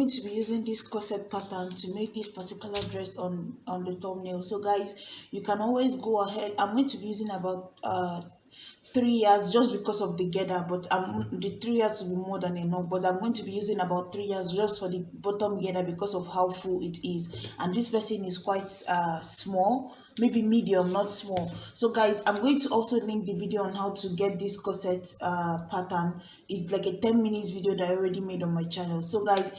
going to be using this corset pattern to make this particular dress on the thumbnail. So guys, you can always go ahead. I'm going to be using about 3 yards just because of the gather, but the 3 yards will be more than enough, but I'm going to be using about 3 yards just for the bottom gather because of how full it is, and this person is quite small, maybe medium, not small. So guys, I'm going to also link the video on how to get this corset pattern. It's like a 10 minutes video that I already made on my channel. So guys,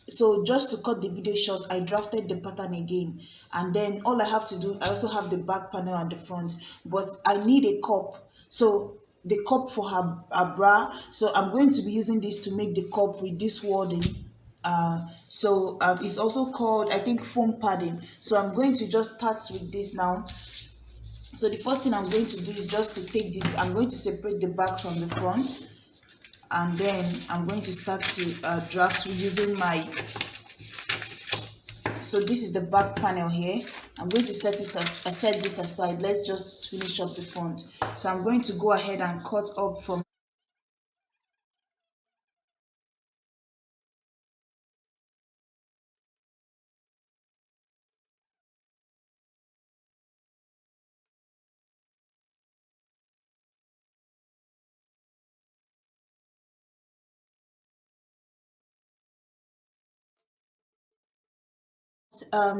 so just to cut the video short, I drafted the pattern again, and then all I have to do, I also have the back panel and the front, but I need a cup. So the cup for her bra, so I'm going to be using this to make the cup with this wording. It's also called, I think, foam padding. So I'm going to just start with this now. So the first thing I'm going to do is just to take this, I'm going to separate the back from the front, and then I'm going to start to draft using my, so this is the back panel here. I'm going to set this aside. Let's just finish up the front. So I'm going to go ahead and cut up from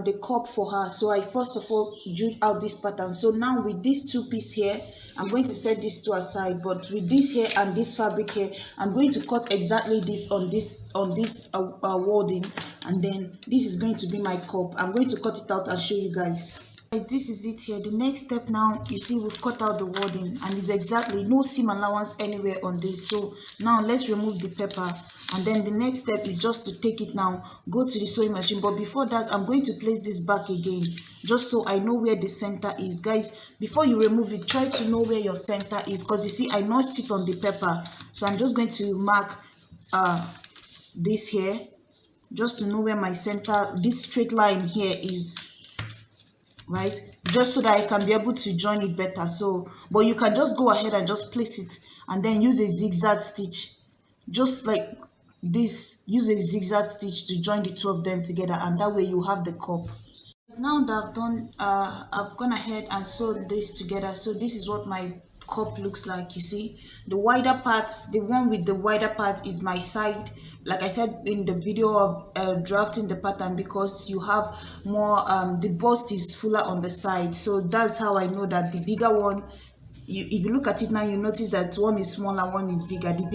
the cup for her. So I first of all drew out this pattern. So now with these two pieces here, I'm going to set these two aside, but with this here and this fabric here, I'm going to cut exactly this on this wording, and then this is going to be my cup. I'm going to cut it out and show you guys. This is it here. The next step now, you see we've cut out the wording, and it's exactly no seam allowance anywhere on this. So now let's remove the paper, and then the next step is just to take it now, go to the sewing machine. But before that, I'm going to place this back again just so I know where the center is. Guys, before you remove it, try to know where your center is, because you see I notched it on the paper. So I'm just going to mark this here just to know where my center, this straight line here is, right, just so that I can be able to join it better. So but you can just go ahead and just place it and then use a zigzag stitch, just like this. Use a zigzag stitch to join the two of them together, and that way you have the cup. Now that I've done I've gone ahead and sewed this together. So this is what my cup looks like. You see the wider part, the one with the wider part is my side, like I said in the video of drafting the pattern, because you have more the bust is fuller on the side. So that's how I know that the bigger one, if you look at it now, you notice that one is smaller, one is bigger. The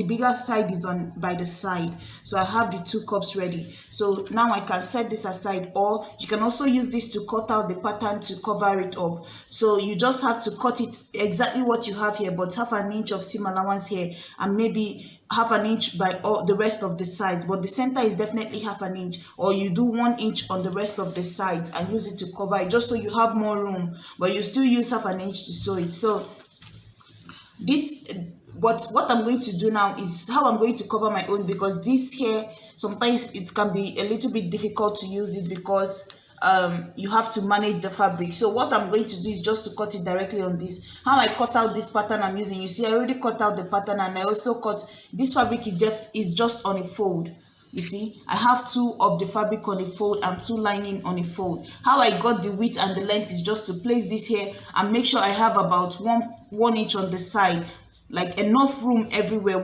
bigger side is on by the side. So I have the two cups ready. So now I can set this aside, or you can also use this to cut out the pattern to cover it up. So you just have to cut it exactly what you have here, but half an inch of seam allowance here, and maybe half an inch by all the rest of the sides, but the center is definitely half an inch, or you do 1 inch on the rest of the sides and use it to cover it, just so you have more room, but you still use half an inch to sew it. So this, but what I'm going to do now is how I'm going to cover my own, because this here sometimes it can be a little bit difficult to use it because you have to manage the fabric. So what I'm going to do is just to cut it directly on this. How I cut out this pattern I'm using, you see I already cut out the pattern, and I also cut this fabric is just on a fold. You see I have two of the fabric on a fold and two lining on a fold. How I got the width and the length is just to place this here and make sure I have about one inch on the side, like enough room everywhere,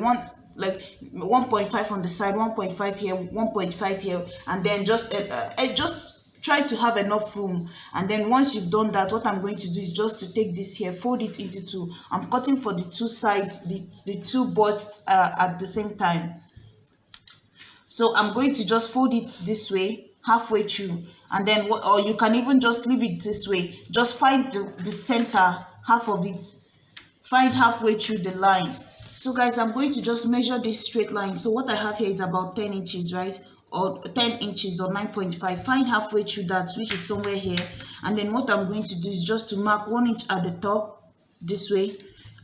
like 1.5 on the side, 1.5 here, 1.5 here, and then just try to have enough room. And then once you've done that, what I'm going to do is just to take this here, fold it into two. I'm cutting for the two sides, the two busts at the same time. So I'm going to just fold it this way halfway through, and then or you can even just leave it this way. Just find the center half of it, find halfway through the line. So guys, I'm going to just measure this straight line. So what I have here is about 10 inches, right? Or 10 inches or 9.5. Find halfway through that, which is somewhere here. And then what I'm going to do is just to mark 1 inch at the top this way,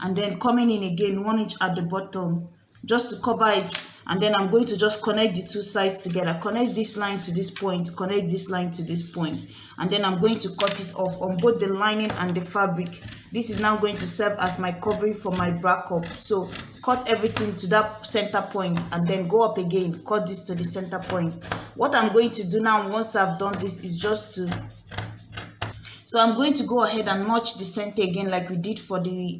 and then coming in again 1 inch at the bottom, just to cover it. And then I'm going to just connect the two sides together, connect this line to this point, connect this line to this point, and then I'm going to cut it off on both the lining and the fabric. This is now going to serve as my covering for my bra cup. So cut everything to that center point and then go up again, cut this to the center point. What I'm going to do now once I've done this is just to, so I'm going to go ahead and notch the center again like we did for the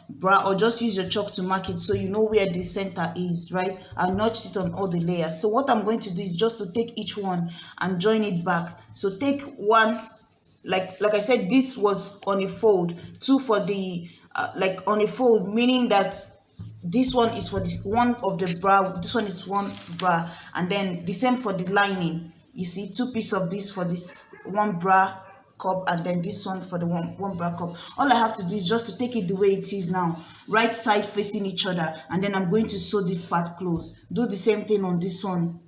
bra, or just use your chalk to mark it so you know where the center is, right? I notched it on all the layers. So what I'm going to do is just to take each one and join it back. So take one, like I said, this was on a fold, two for the like on a fold, meaning that this one is for this one of the bra, this one is one bra, and then the same for the lining. You see, two pieces of this for this one bra cup, and then this one for the one bra cup. All I have to do is just to take it the way it is now, right side facing each other, and then I'm going to sew this part close. Do the same thing on this one.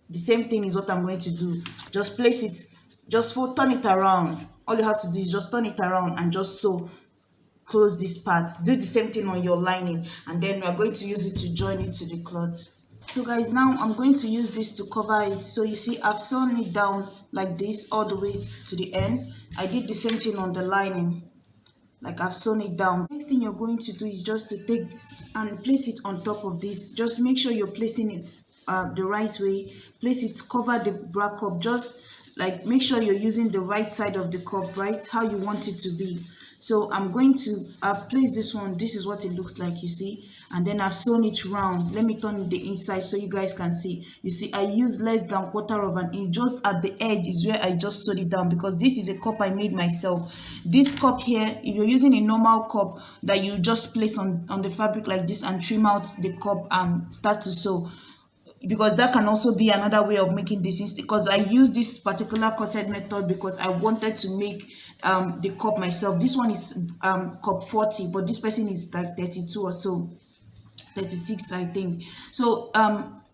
The same thing is what I'm going to do. Just place it, just turn it around. All you have to do is just turn it around and just sew close this part. Do the same thing on your lining, and then we are going to use it to join it to the cloth. So guys, now I'm going to use this to cover it. So you see, I've sewn it down like this all the way to the end. I did the same thing on the lining, like I've sewn it down. Next thing you're going to do is just to take this and place it on top of this. Just make sure you're placing it the right way. Place it, cover the bra cup, just like make sure you're using the right side of the cup, right, how you want it to be. So I've placed this one. This is what it looks like, you see, and then I've sewn it round. Let me turn the inside so you guys can see. You see, I used less than quarter of an inch. Just at the edge is where I just sewed it down, because this is a cup I made myself. This cup here, if you're using a normal cup that you just place on the fabric like this and trim out the cup and start to sew, because that can also be another way of making this, because I use this particular corset method because I wanted to make the cup myself. This one is cup 40, but this person is like 32 or so, 36 I think. So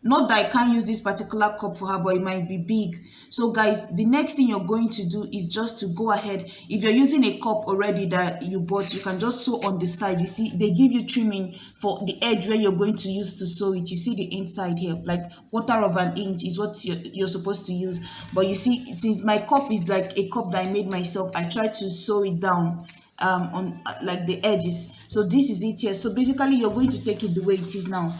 not that I can't use this particular cup for her, but it might be big. So guys, the next thing you're going to do is just to go ahead. If you're using a cup already that you bought, you can just sew on the side. You see, they give you trimming for the edge where you're going to use to sew it. You see the inside here, like quarter of an inch is what you're supposed to use. But you see, since my cup is like a cup that I made myself, I try to sew it down on like the edges. So this is it here. So basically you're going to take it the way it is now.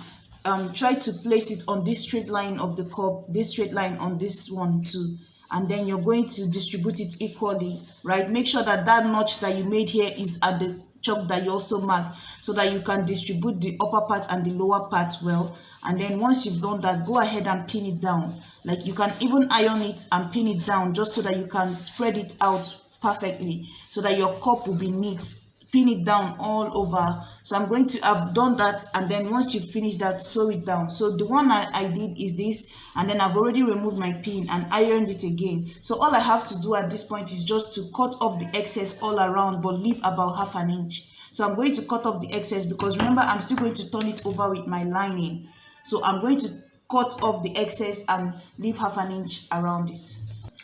Try to place it on this straight line of the cup, this straight line on this one too, and then you're going to distribute it equally, right? Make sure that that notch that you made here is at the chalk that you also marked, so that you can distribute the upper part and the lower part well. And then once you've done that, go ahead and pin it down. Like you can even iron it and pin it down, just so that you can spread it out perfectly, so that your cup will be neat. Pin it down all over. So I've done that, and then once you finish that, sew it down. So the one I did is this, and then I've already removed my pin and ironed it again. So all I have to do at this point is just to cut off the excess all around, but leave about half an inch. So I'm going to cut off the excess, because remember, I'm still going to turn it over with my lining. So I'm going to cut off the excess and leave half an inch around it.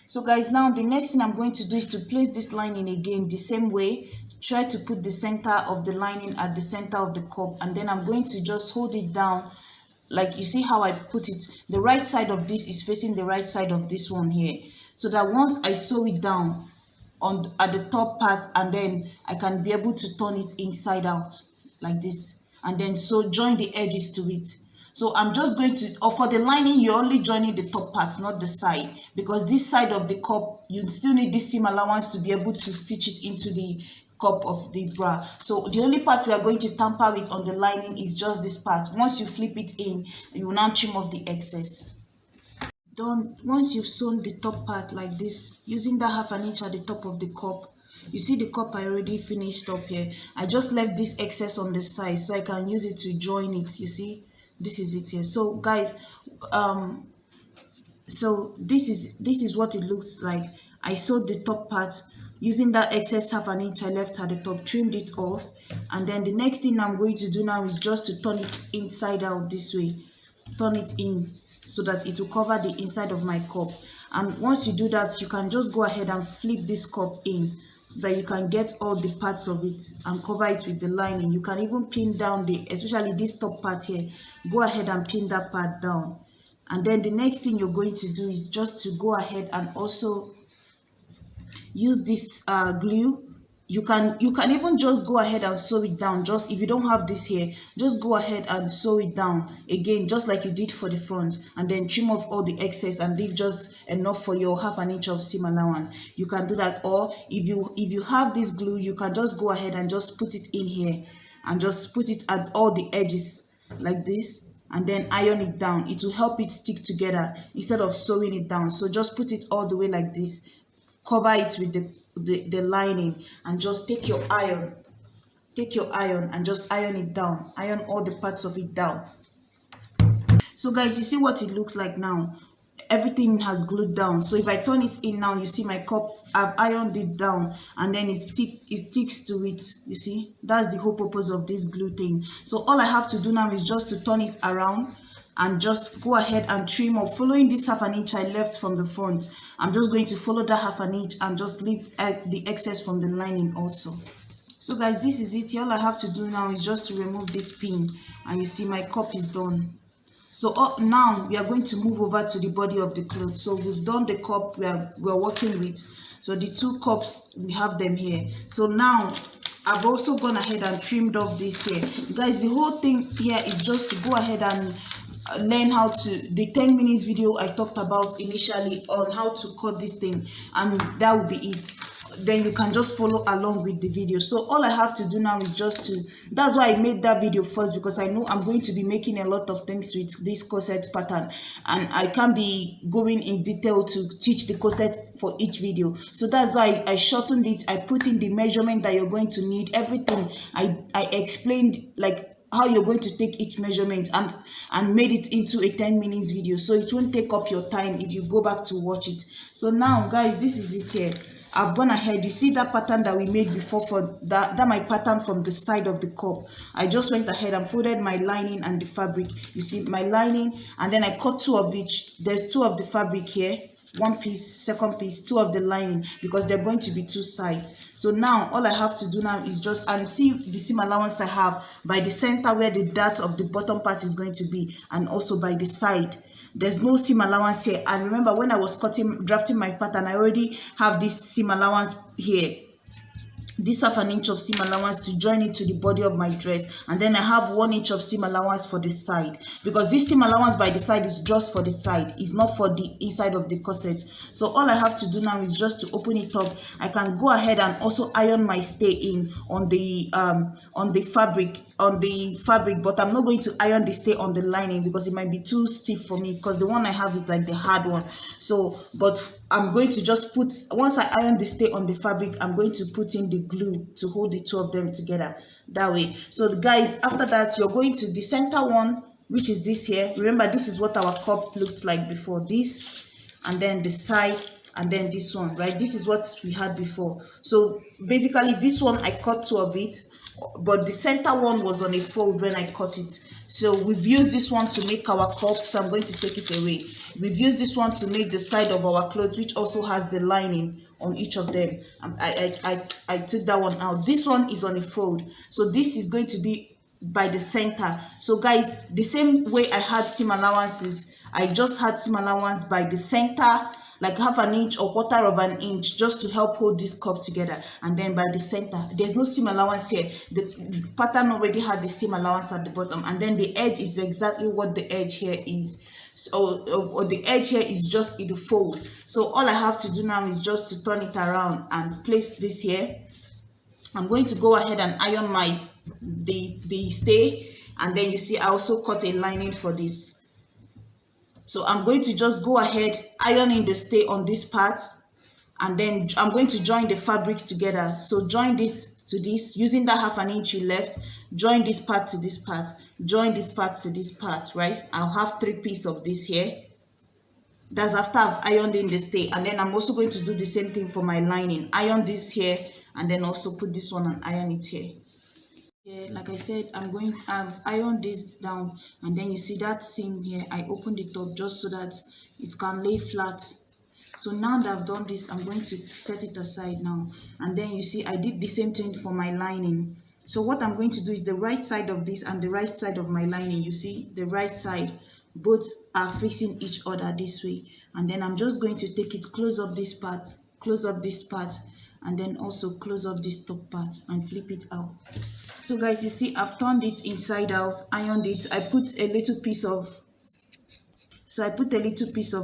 So guys, now the next thing I'm going to do is to place this lining again the same way. Try to put the center of the lining at the center of the cup, and then I'm going to just hold it down. Like you see how I put it, the right side of this is facing the right side of this one here, so that once I sew it down at the top part, and then I can be able to turn it inside out like this, and then so join the edges to it. So I'm just going to, or for the lining, you're only joining the top part, not the side, because this side of the cup, you still need this seam allowance to be able to stitch it into the cup of the bra. So the only part we are going to tamper with on the lining is just this part. Once you flip it in, you will now trim off the excess. Once you've sewn the top part like this, using that half an inch at the top of the cup, you see the cup I already finished up here. I just left this excess on the side so I can use it to join it. You see, this is it here. So guys, so this is what it looks like. I sewed the top part using that excess half an inch I left at the top, trimmed it off, and then the next thing I'm going to do now is just to turn it inside out this way. Turn it in so that it will cover the inside of my cup. And once you do that, you can just go ahead and flip this cup in so that you can get all the parts of it and cover it with the lining. You can even pin down especially this top part here. Go ahead and pin that part down. And then the next thing you're going to do is just to go ahead and also use this glue you can even just go ahead and sew it down. Just if you don't have this here, just go ahead and sew it down again, just like you did for the front, and then trim off all the excess and leave just enough for your 1/2 inch of seam allowance. You can do that. Or if you have this glue, you can just go ahead and just put it in here and just put it at all the edges like this, and then iron it down. It will help it stick together instead of sewing it down. So just put it all the way like this, cover it with the lining, and just take your iron and just iron it down, iron all the parts of it down. So guys, you see what it looks like now. Everything has glued down. So if I turn it in now, you see my cup, I've ironed it down, and then it sticks to it. You see, that's the whole purpose of this glue thing. So all I have to do now is just to turn it around and just go ahead and trim off, following this 1/2 inch I left from the front. I'm just going to follow that 1/2 inch and just leave the excess from the lining also. So guys, this is it. All I have to do now is just to remove this pin, and you see my cup is done. So now we are going to move over to the body of the cloth. So we've done the cup we're working with. So the 2 cups, we have them here. So now I've also gone ahead and trimmed off this here. Guys, the whole thing here is just to go ahead and learn how to, the 10 minutes video I talked about initially on how to cut this thing, and that will be it. Then you can just follow along with the video. So all I have to do now is just to, that's why I made that video first, because I know I'm going to be making a lot of things with this corset pattern, and I can't be going in detail to teach the corset for each video. So that's why I shortened it. I put in the measurement that you're going to need, everything. I explained like how you're going to take each measurement, and made it into a 10 minutes video, so it won't take up your time if you go back to watch it. So now guys, this is it here. I've gone ahead, you see that pattern that we made before, for that my pattern from the side of the cup. I just went ahead and folded my lining and the fabric. You see my lining, and then I cut 2 of each. There's 2 of the fabric here, 1 piece, second piece, 2 of the lining, because they're going to be 2 sides. So now all I have to do now is just, and see the seam allowance I have by the center where the dart of the bottom part is going to be, and also by the side. There's no seam allowance here. And remember, when I was drafting my pattern, I already have this seam allowance here, this 1/2 inch of seam allowance to join it to the body of my dress, and then I have 1 inch of seam allowance for the side, because this seam allowance by the side is just for the side, it's not for the inside of the corset. So all I have to do now is just to open it up. I can go ahead and also iron my stay in on the fabric, but I'm not going to iron the stay on the lining because it might be too stiff for me, because the one I have is like the hard one. So but I'm going to just put, once I iron the stay on the fabric, I'm going to put in the glue to hold the 2 of them together that way. So guys, after that, you're going to the center one, which is this here. Remember, this is what our cup looked like before, this, and then the side, and then this one, right? This is what we had before. So basically this one I cut 2 of it, but the center one was on a fold when I cut it. So we've used this one to make our cup, so I'm going to take it away. We've used this one to make the side of our clothes, which also has the lining on each of them. I took that one out. This one is on a fold, so this is going to be by the center. So guys, the same way I had seam allowances, I just had seam allowance by the center, like 1/2 inch or 1/4 of an inch, just to help hold this cup together, and then by the center there's no seam allowance here. The pattern already had the seam allowance at the bottom, and then the edge is exactly what the edge here is. So or the edge here is just in the fold. So all I have to do now is just to turn it around and place this here. I'm going to go ahead and iron my the stay, and then you see I also cut a lining for this. So I'm going to just go ahead, ironing the stay on this part, and then I'm going to join the fabrics together. So join this to this, using that 1/2 inch you left, join this part to this part, join this part to this part, right? I'll have 3 pieces of this here. That's after I've ironed in the stay, and then I'm also going to do the same thing for my lining. Iron this here, and then also put this one and iron it here. Yeah, like I said, I've ironed this down, and then you see that seam here, I opened it up just so that it can lay flat. So now that I've done this, I'm going to set it aside now, and then you see I did the same thing for my lining. So what I'm going to do is the right side of this and the right side of my lining, you see the right side, both are facing each other this way, and then I'm just going to take it, close up this part, and then also close up this top part and flip it out. So guys, you see I've turned it inside out, ironed it. I put a little piece of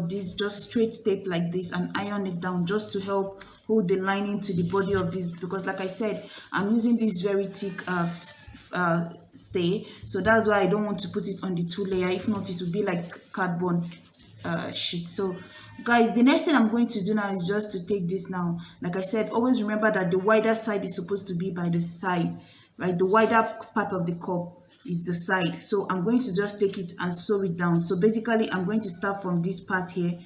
this just straight tape like this and iron it down just to help hold the lining to the body of this, because like I said, I'm using this very thick stay, so that's why I don't want to put it on the 2-layer. If not, it will be like cardboard sheet. So guys, the next thing I'm going to do now is just to take this now. Like I said, always remember that the wider side is supposed to be by the side, right? The wider part of the cup is the side. So I'm going to just take it and sew it down. So basically I'm going to start from this part here,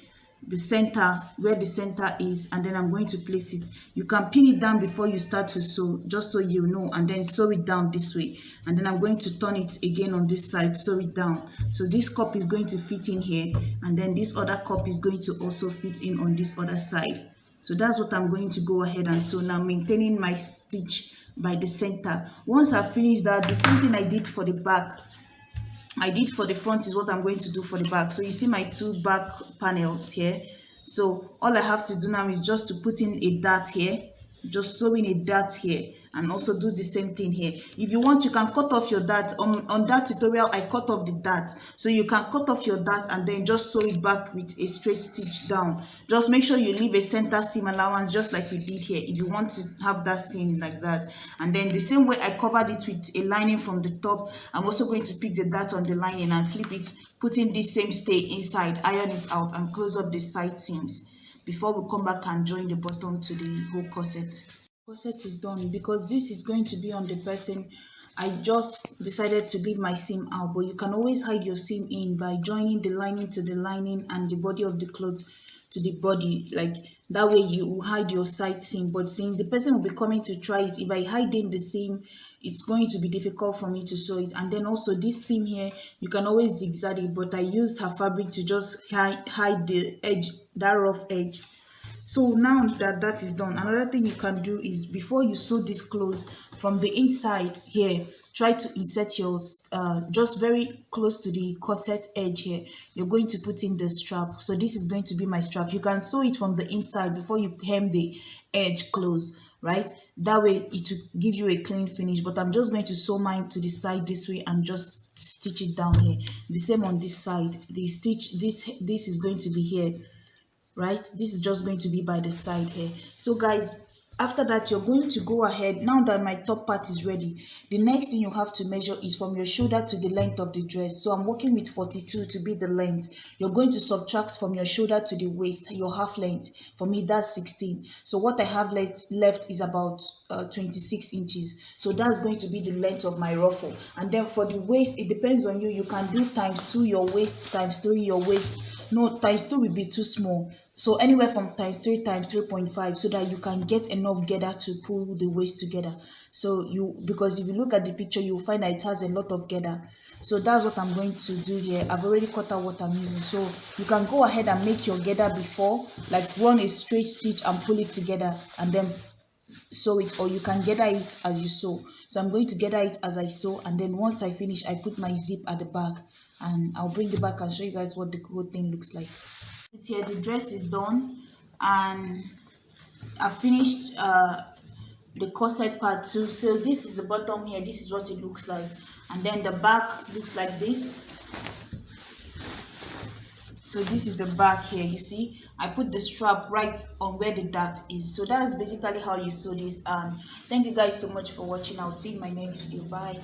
the center, where the center is, and then I'm going to place it. You can pin it down before you start to sew, just so you know, and then sew it down this way. And then I'm going to turn it again on this side, sew it down. So this cup is going to fit in here, and then this other cup is going to also fit in on this other side. So that's what I'm going to go ahead and sew now, maintaining my stitch by the center. Once I finish that, the same thing I did for the back, I did for the front is what I'm going to do for the back. So you see my 2 back panels here. So all I have to do now is just to put in a dart here, just sew in a dart here, and also do the same thing here. If you want, you can cut off your dart. On that tutorial, I cut off the dart, so you can cut off your dart and then just sew it back with a straight stitch down. Just make sure you leave a center seam allowance, just like we did here, if you want to have that seam like that. And then the same way I covered it with a lining from the top, I'm also going to pick the dart on the lining and flip it, putting this same stay inside, iron it out, and close up the side seams before we come back and join the bottom to the whole corset. Corset is done. Because this is going to be on the person, I just decided to leave my seam out, but you can always hide your seam in by joining the lining to the lining and the body of the clothes to the body. Like that way you will hide your side seam. But since the person will be coming to try it, if I hide in the seam, it's going to be difficult for me to sew it. And then also this seam here, you can always zigzag it, but I used her fabric to just hide the edge, that rough edge. So now that that is done, another thing you can do is, before you sew this close, from the inside here, try to insert your just very close to the corset edge here, you're going to put in the strap. So this is going to be my strap. You can sew it from the inside before you hem the edge close, right? That way it will give you a clean finish. But I'm just going to sew mine to the side this way and just stitch it down here. The same on this side. The stitch, this is going to be here, right? This is just going to be by the side here. So guys, after that, you're going to go ahead. Now that my top part is ready, the next thing you have to measure is from your shoulder to the length of the dress. So I'm working with 42 to be the length. You're going to subtract from your shoulder to the waist, your half length. For me, that's 16. So what I have left is about 26 inches. So that's going to be the length of my ruffle. And then for the waist, it depends on you. You can do ×2 your waist, ×3 your waist. No, ×2 will be too small. So anywhere from ×3 ×3.5, so that you can get enough gather to pull the waist together. So because if you look at the picture, you'll find that it has a lot of gather. So that's what I'm going to do here. I've already cut out what I'm using. So you can go ahead and make your gather before, like run a straight stitch and pull it together and then sew it, or you can gather it as you sew. So I'm going to gather it as I sew, and then once I finish, I put my zip at the back, and I'll bring it back and show you guys what the whole thing looks like. Here the dress is done, and I finished the corset part too. So this is the bottom here. This is what it looks like, and then the back looks like this. So this is the back here. You see, I put the strap right on where the dart is. So that's basically how you sew this. And thank you guys so much for watching. I'll see you in my next video. Bye.